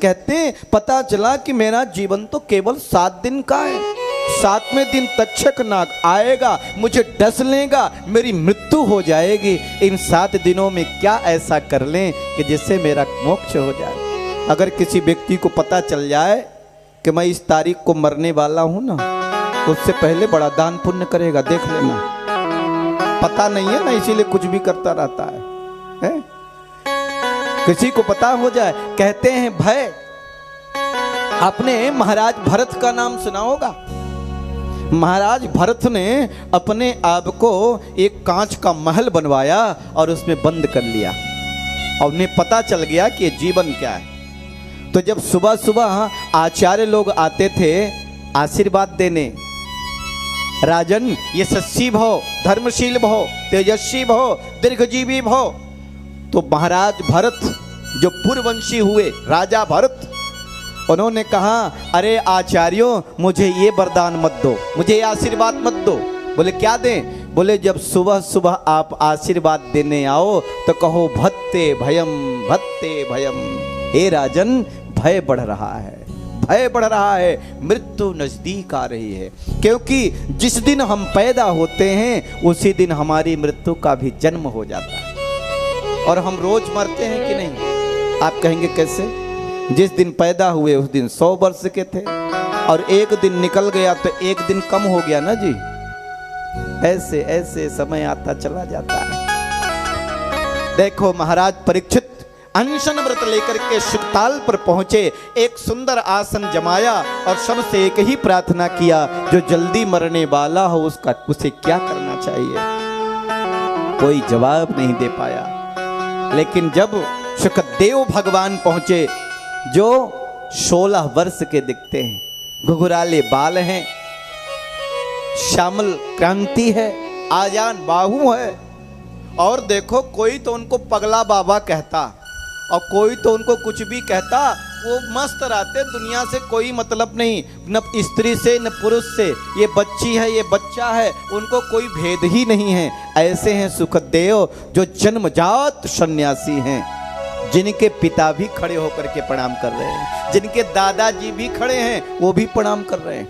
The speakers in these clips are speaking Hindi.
कहते हैं पता चला कि मेरा जीवन तो केवल 7 दिन का है, 7वें दिन तक्षक नाग आएगा, मुझे डस लेगा, मेरी मृत्यु हो जाएगी। इन 7 दिनों में क्या ऐसा कर लें कि जिससे मेरा मोक्ष हो जाए। अगर किसी व्यक्ति को पता चल जाए कि मैं इस तारीख को मरने वाला हूं ना, उससे पहले बड़ा दान पुण्य करेगा, देख लेना। पता नहीं है ना, इसीलिए कुछ भी करता रहता है? किसी को पता हो जाए, कहते हैं भय। आपने महाराज भरत का नाम सुना होगा। महाराज भरत ने अपने आप को एक कांच का महल बनवाया और उसमें बंद कर लिया और उन्हें पता चल गया कि जीवन क्या है। तो जब सुबह सुबह आचार्य लोग आते थे आशीर्वाद देने, राजन यशस्वी भव, धर्मशील भव, तेजस्वी भव, दीर्घजीवी भव, तो महाराज भरत जो पूर्ववंशी हुए राजा भरत, उन्होंने कहा अरे आचार्यों मुझे ये वरदान मत दो, मुझे ये आशीर्वाद मत दो। बोले क्या दें? बोले जब सुबह सुबह आप आशीर्वाद देने आओ तो कहो भत्ते भयम, भत्ते भयम। हे राजन भय बढ़ रहा है, भय बढ़ रहा है, मृत्यु नजदीक आ रही है। क्योंकि जिस दिन हम पैदा होते हैं उसी दिन हमारी मृत्यु का भी जन्म हो जाता है। और हम रोज मरते हैं कि नहीं? आप कहेंगे कैसे? जिस दिन पैदा हुए उस दिन 100 वर्ष के थे और एक दिन निकल गया तो एक दिन कम हो गया ना जी। ऐसे ऐसे समय आता चला जाता है। देखो महाराज परीक्षित अनशन व्रत लेकर के सुखताल पर पहुंचे, एक सुंदर आसन जमाया और सबसे एक ही प्रार्थना किया, जो जल्दी मरने वाला हो उसे क्या करना चाहिए? कोई जवाब नहीं दे पाया। लेकिन जब सुखदेव भगवान पहुंचे, जो 16 वर्ष के दिखते हैं, घुघराले बाल हैं, श्यामल क्रांति है, आजान बाहु है, और देखो कोई तो उनको पगला बाबा कहता और कोई तो उनको कुछ भी कहता, वो मस्त रहते, दुनिया से कोई मतलब नहीं, न स्त्री से न पुरुष से, ये बच्ची है ये बच्चा है, उनको कोई भेद ही नहीं है। ऐसे हैं सुखदेव जो जन्मजात सन्यासी हैं, जिनके पिता भी खड़े होकर के प्रणाम कर रहे हैं, जिनके दादाजी भी खड़े हैं वो भी प्रणाम कर रहे हैं,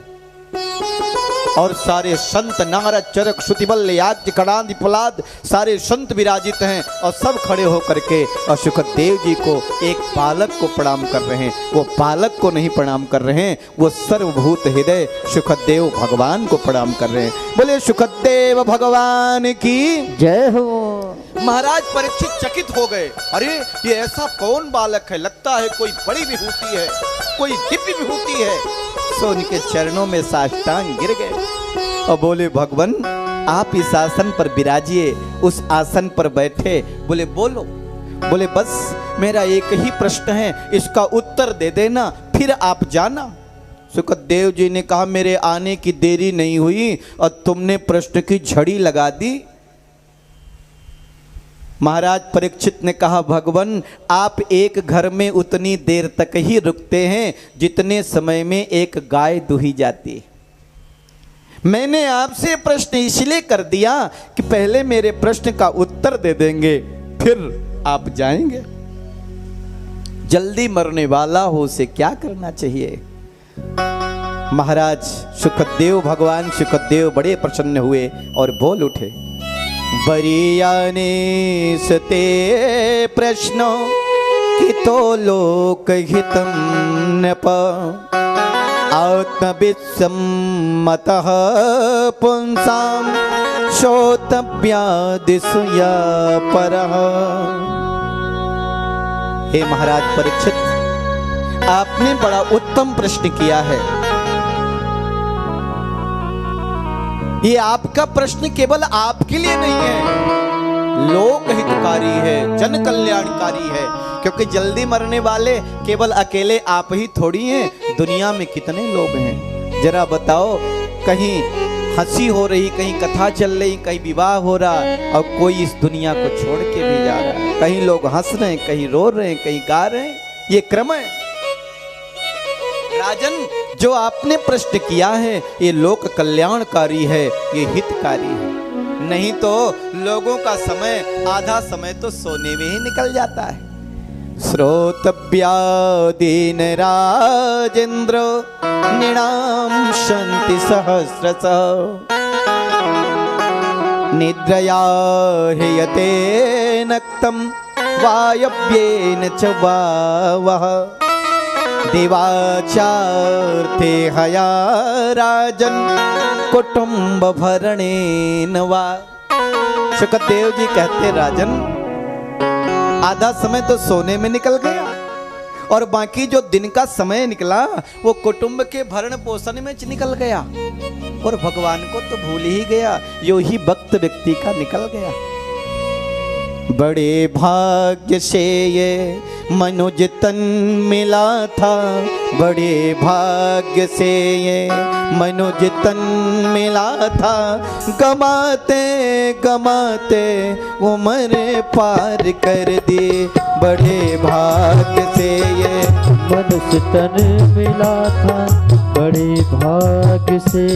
और सारे संत नारद चरक श्रुतिबल याज्ञ कणादि प्रहलाद सारे संत विराजित हैं और सब खड़े होकर के और सुखदेव जी को एक बालक को प्रणाम कर रहे हैं। वो बालक को नहीं प्रणाम कर रहे हैं, वो सर्वभूत हृदय सुखदेव भगवान को प्रणाम कर रहे हैं। बोले सुखदेव भगवान की जय हो। महाराज परीक्षित चकित हो गए, अरे ये ऐसा कौन बालक है, लगता है कोई बड़ी विभूति है, कोई दिव्य विभूति है। सो उनके चरणों में साष्टांग गिर गए और बोले भगवान आप इस आसन पर विराजिए, उस आसन पर बैठे। बोले बोलो। बोले बस मेरा एक ही प्रश्न है, इसका उत्तर दे देना फिर आप जाना। सुखदेव जी ने कहा मेरे आने की देरी नहीं हुई और तुमने प्रश्न की झड़ी लगा दी। महाराज परीक्षित ने कहा भगवान आप एक घर में उतनी देर तक ही रुकते हैं जितने समय में एक गाय दुही जाती है। मैंने आपसे प्रश्न इसलिए कर दिया कि पहले मेरे प्रश्न का उत्तर दे देंगे फिर आप जाएंगे। जल्दी मरने वाला हो उसे क्या करना चाहिए? महाराज सुखदेव भगवान सुखदेव बड़े प्रसन्न हुए और बोल उठे, बरियाने सते प्रश्नो कितो लोक हितम नप आत्मविसम्मतः पुंसाम श्रोतव्यादिसूया परः। हे महाराज परीक्षित आपने बड़ा उत्तम प्रश्न किया है। ये आपका प्रश्न केवल आपके लिए नहीं है, लोक हितकारी है, जन कल्याणकारी है। क्योंकि जल्दी मरने वाले केवल अकेले आप ही थोड़ी हैं, दुनिया में कितने लोग हैं। जरा बताओ, कहीं हंसी हो रही, कहीं कथा चल रही, कहीं विवाह हो रहा और कोई इस दुनिया को छोड़ के भी जा रहा है। कहीं लोग हंस रहे हैं, कहीं रो रहे हैं, कहीं गा रहे हैं, ये क्रम है। राजन जो आपने प्रश्न किया है ये लोक कल्याणकारी है, ये हितकारी है। नहीं तो लोगों का समय आधा समय तो सोने में ही निकल जाता है। श्रोतव्या दीन राजेंद्र नृणां शन्ति सहस्रशः निद्रया ह्रियते नक्तं वायव्येन च वावः दिवाचार्थे हया राजन कुटुंब भरणेन वा। शुकदेव जी कहते राजन, आधा समय तो सोने में निकल गया और बाकी जो दिन का समय निकला वो कुटुंब के भरण पोषण में निकल गया और भगवान को तो भूल ही गया। यो ही भक्त व्यक्ति का निकल गया। बड़े भाग्य से ये मनुज तन मिला था, बड़े भाग्य से ये मनुज तन मिला था, गमाते गमाते उम्र पार कर दी। बड़े भाग्य से ये मनुष्य तन मिला था, बड़े भाग्य से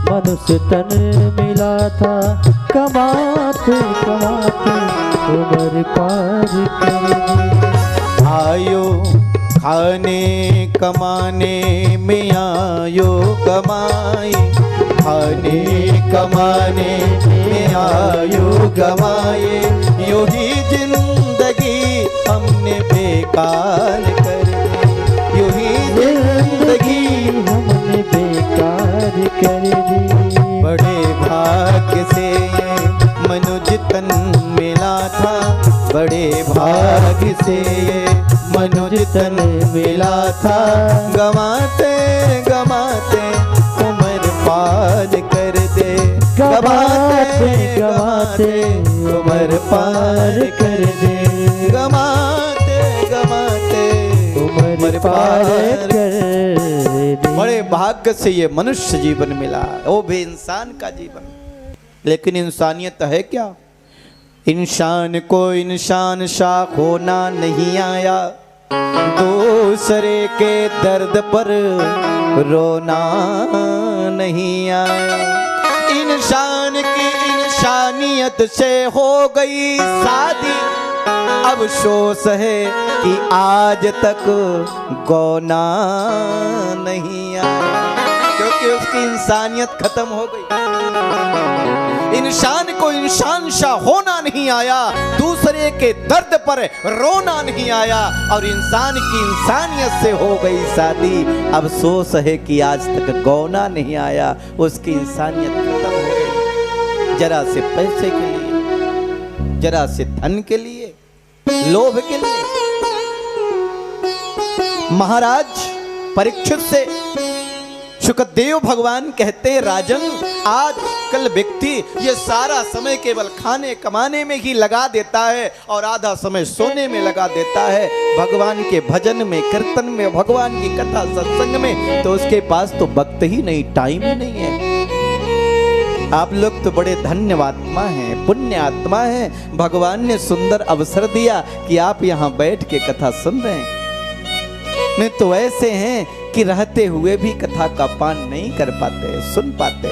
मनुष्य तन मिला था, कमाते कमाते उम्र पार कर दी। आयो खाने कमाने में आयो कमाई, खाने कमाने में आयो कमाए, यूं ही जिंदगी हमने बेकार कर दी, यूं ही जिंदगी हमने बेकार कर दी। बड़े भाग्य से ये मनुज तन मिला था, बड़े भाग्य से ये मनुज तन मिला था, गमाते गमाते उम्र पार कर दे, गमाते गमाते उम्र पार कर दे, गमाते गमाते उम्र पार कर दे। बड़े भाग्य से ये मनुष्य जीवन मिला, वो भी इंसान का जीवन। लेकिन इंसानियत है क्या? इंसान को इंसान सा होना नहीं आया, दूसरे के दर्द पर रोना नहीं आया। इंसान की इंसानियत से हो गई शादी, अब अफसोस है कि आज तक गौना नहीं आया, क्योंकि उसकी इंसानियत खत्म हो गई। इंसान को इंसान सा होना नहीं आया, दूसरे के दर्द पर रोना नहीं आया, और इंसान की इंसानियत से हो गई शादी। अफसोस है कि आज तक गौना नहीं आया, उसकी इंसानियत खत्म हो गई। जरा से पैसे के लिए, जरा से धन के लिए, लोभ के लिए महाराज परीक्षित से शुकदेव भगवान कहते, राजन आजकल व्यक्ति ये सारा समय केवल खाने कमाने में ही लगा देता है और आधा समय सोने में लगा देता है, भगवान के भजन में, कीर्तन में, भगवान की कथा सत्संग में, तो उसके पास तो वक्त ही नहीं, टाइम ही नहीं है। आप लोग तो बड़े धन्यवात्मा हैं, पुण्य आत्मा हैं, भगवान ने सुंदर अवसर दिया कि आप यहाँ बैठ के कथा सुन रहे हैं। नहीं तो ऐसे हैं कि रहते हुए भी कथा का पान नहीं कर पाते, सुन पाते।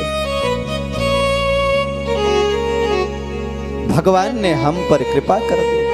भगवान ने हम पर कृपा कर दी।